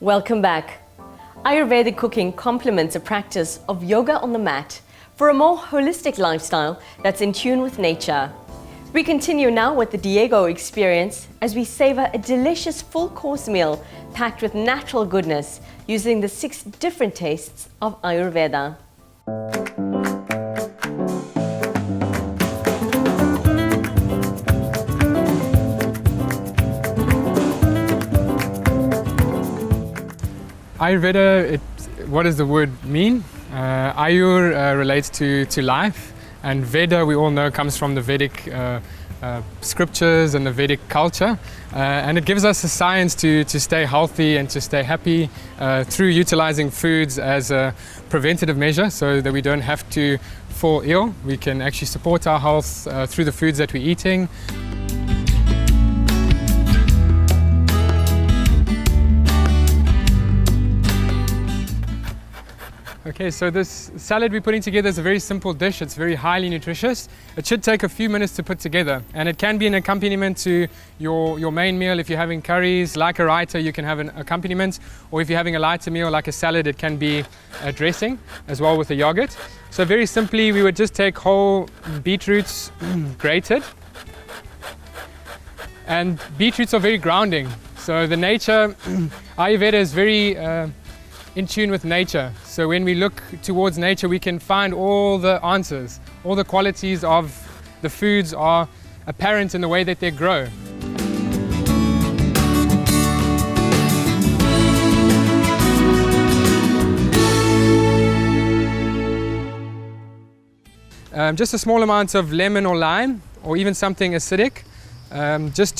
Welcome back. Ayurvedic cooking complements a practice of yoga on the mat for a more holistic lifestyle that's in tune with nature. We continue now with the Diego experience as we savor a delicious full-course meal packed with natural goodness using the 6 different tastes of Ayurveda. Ayurveda, what does the word mean? Ayur relates to life, and Veda, we all know, comes from the Vedic scriptures and the Vedic culture, and it gives us a science to stay healthy and to stay happy through utilizing foods as a preventative measure so that we don't have to fall ill. We can actually support our health through the foods that we're eating. Okay, so this salad we're putting together is a very simple dish. It's very highly nutritious. It should take a few minutes to put together, and it can be an accompaniment to your main meal. If you're having curries, like a raita, you can have an accompaniment, or if you're having a lighter meal like a salad, it can be a dressing as well with a yogurt. So very simply, we would just take whole beetroots, grated, and beetroots are very grounding. So the nature, Ayurveda is very in tune with nature. So when we look towards nature, we can find all the answers. All the qualities of the foods are apparent in the way that they grow. Just a small amount of lemon or lime, or even something acidic, just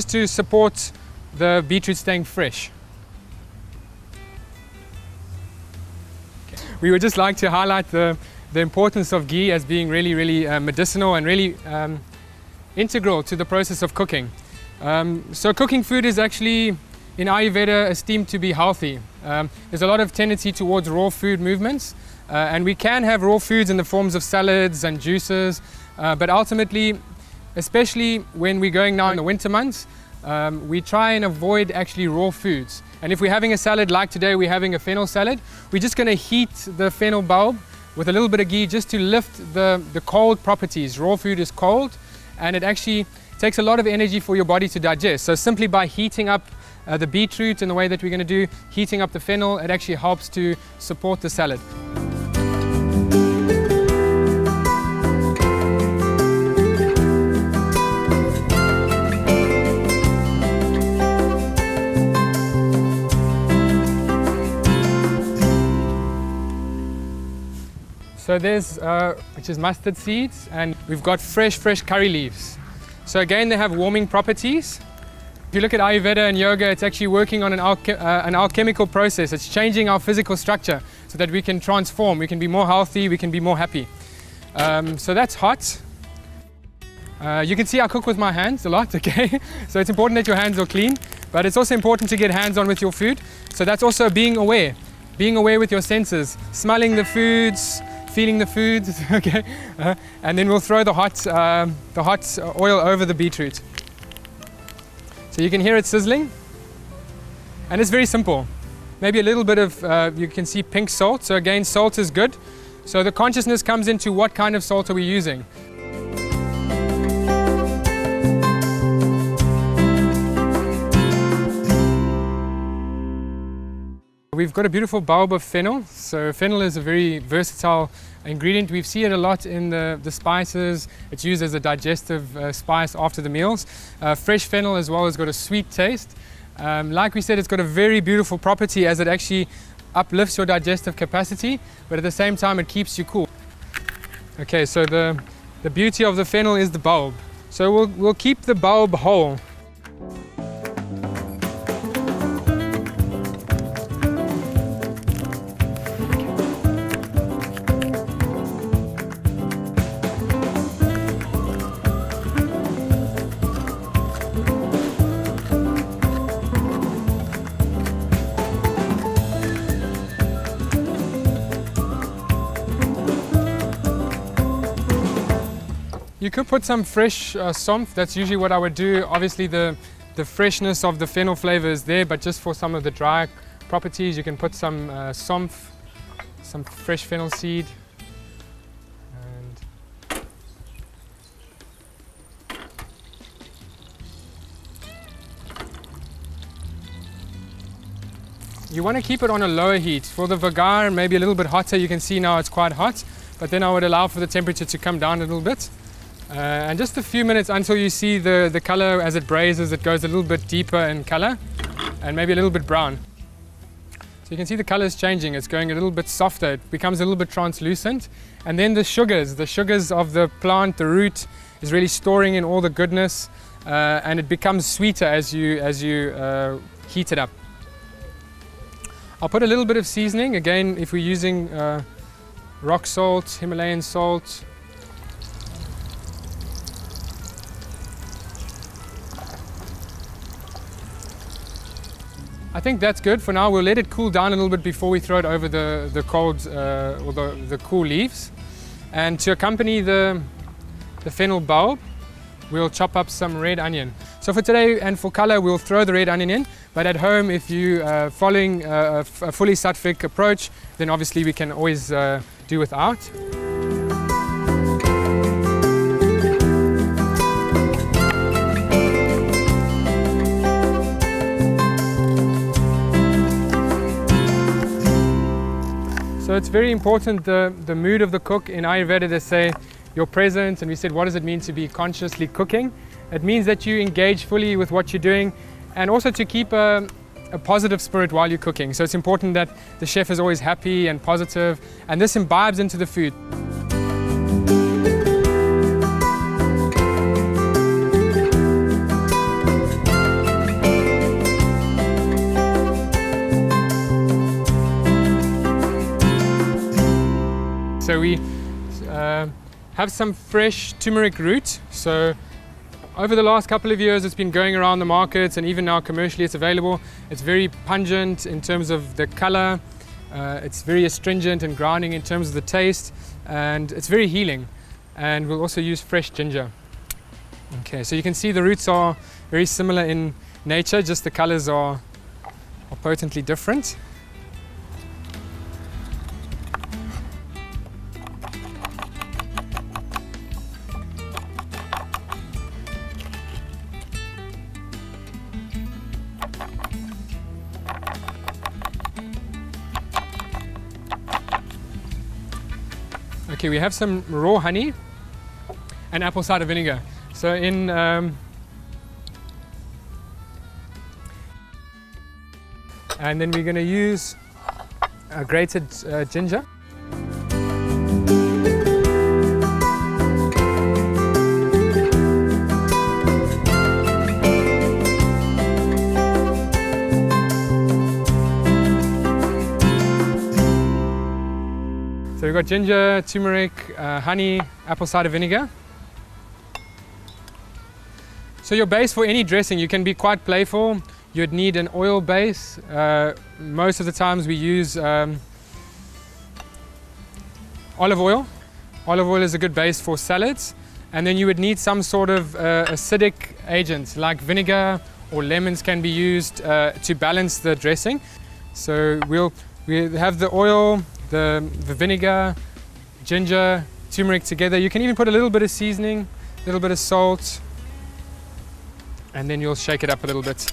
to support the beetroot staying fresh. We would just like to highlight the importance of ghee as being really medicinal and really integral to the process of cooking. So cooking food is actually, in Ayurveda, esteemed to be healthy. There's a lot of tendency towards raw food movements, and we can have raw foods in the forms of salads and juices, but ultimately, especially when we're going now in the winter months, we try and avoid actually raw foods. And if we're having a salad like today, we're having a fennel salad, we're just going to heat the fennel bulb with a little bit of ghee just to lift the cold properties. Raw food is cold, and it actually takes a lot of energy for your body to digest. So simply by heating up the beetroot in the way that we're going to do, heating up the fennel, it actually helps to support the salad. So there's, which is mustard seeds, and we've got fresh curry leaves. So again, they have warming properties. If you look at Ayurveda and yoga, it's actually working on an alchemical process. It's changing our physical structure so that we can transform, we can be more healthy, we can be more happy. So that's hot. You can see I cook with my hands a lot, okay? So it's important that your hands are clean, but it's also important to get hands-on with your food. So that's also being aware with your senses, smelling the foods, feeling the food, okay? And then we'll throw the hot oil over the beetroot. So you can hear it sizzling. And it's very simple. Maybe a little bit of, you can see pink salt. So again, salt is good. So the consciousness comes into what kind of salt are we using. We've got a beautiful bulb of fennel. So fennel is a very versatile ingredient. We see it a lot in the spices. It's used as a digestive spice after the meals. Fresh fennel as well has got a sweet taste. Like we said, it's got a very beautiful property as it actually uplifts your digestive capacity, but at the same time it keeps you cool. Okay, so the beauty of the fennel is the bulb. So we'll keep the bulb whole. You could put some fresh somf. That's usually what I would do. Obviously the the freshness of the fennel flavor is there, but just for some of the dry properties, you can put some somf, some fresh fennel seed. And you want to keep it on a lower heat. For the vagar, maybe a little bit hotter. You can see now it's quite hot, but then I would allow for the temperature to come down a little bit. And just a few minutes until you see the color as it braises, it goes a little bit deeper in color and maybe a little bit brown. So you can see the color is changing. It's going a little bit softer. It becomes a little bit translucent. And then the sugars of the plant, the root, is really storing in all the goodness, and it becomes sweeter as you heat it up. I'll put a little bit of seasoning. Again, if we're using rock salt, Himalayan salt. I think that's good for now. We'll let it cool down a little bit before we throw it over the cold or the cool leaves. And to accompany the fennel bulb, we'll chop up some red onion. So for today and for color, we'll throw the red onion in. But at home, if you're following a fully sattvic approach, then obviously we can always do without. So it's very important, the mood of the cook. In Ayurveda they say you're present, and we said what does it mean to be consciously cooking? It means that you engage fully with what you're doing, and also to keep a positive spirit while you're cooking. So it's important that the chef is always happy and positive, and this imbibes into the food. So we have some fresh turmeric root. So over the last couple of years it's been going around the markets, and even now commercially it's available. It's very pungent in terms of the color, it's very astringent and grounding in terms of the taste, and it's very healing. And we'll also use fresh ginger. Okay, so you can see the roots are very similar in nature, just the colors are potently different. Okay, we have some raw honey and apple cider vinegar. So and then we're going to use grated ginger. So we've got ginger, turmeric, honey, apple cider vinegar. So your base for any dressing, you can be quite playful. You'd need an oil base. Most of the times we use olive oil. Olive oil is a good base for salads. And then you would need some sort of acidic agent, like vinegar or lemons can be used to balance the dressing. So we'll have the oil, the vinegar, ginger, turmeric together. You can even put a little bit of seasoning, a little bit of salt, and then you'll shake it up a little bit.